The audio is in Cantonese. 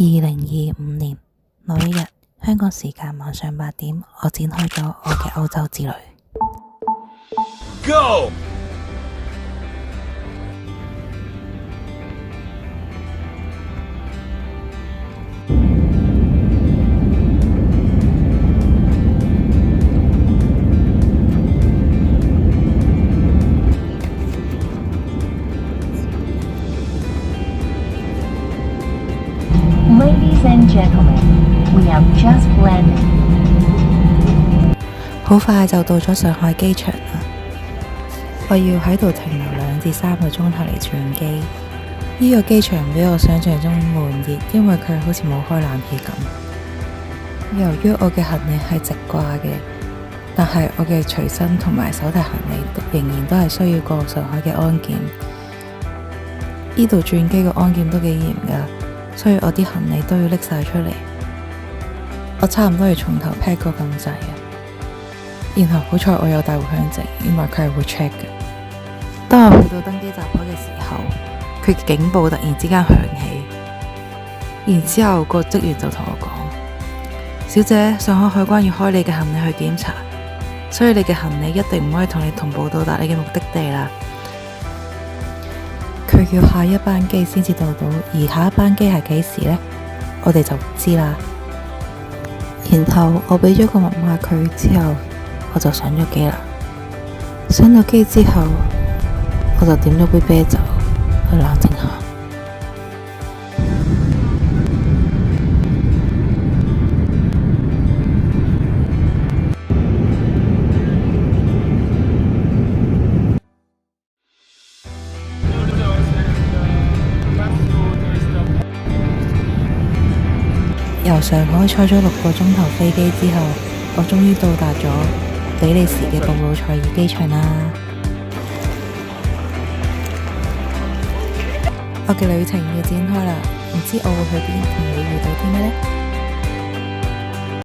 2025年某一日，香港時間晚上8點，我展開咗我嘅歐洲之旅。Go! Ladies and gentlemen, we have just landed. 好快就到咗上海機場啦，我要喺度停留2至3個鐘頭嚟轉機。呢個機場比我想象中悶熱，因為佢好似冇開冷氣咁。由於我嘅行李係直掛嘅，但係我嘅隨身同埋手提行李仍然都係需要過上海嘅安檢。呢度轉機嘅安檢都幾嚴噶，所以我啲行李都要拎晒出嚟。我差唔多要從頭 pack 過咁滯啊！然後好彩我有帶回鄉證，原來佢係會 check 嘅。當我去到登機閘口嘅時候，佢嘅警報突然之間響起，然之後個職員就同我講：小姐，上海海關要開你嘅行李去檢查，所以你嘅行李一定唔可以同你同步到達你嘅目的地啦。佢要下一班機先至到到，而下一班機係幾時呢？我哋就唔知啦。然後我俾咗個密碼佢之後，我就上咗機啦。上到機之後，我就點咗杯啤酒去冷靜下。由上海坐咗6個鐘頭飛機之後，我終於到達咗比利時嘅布魯塞爾機場啦。我嘅旅程要展開啦，唔知我會去邊，同會遇到啲咩呢？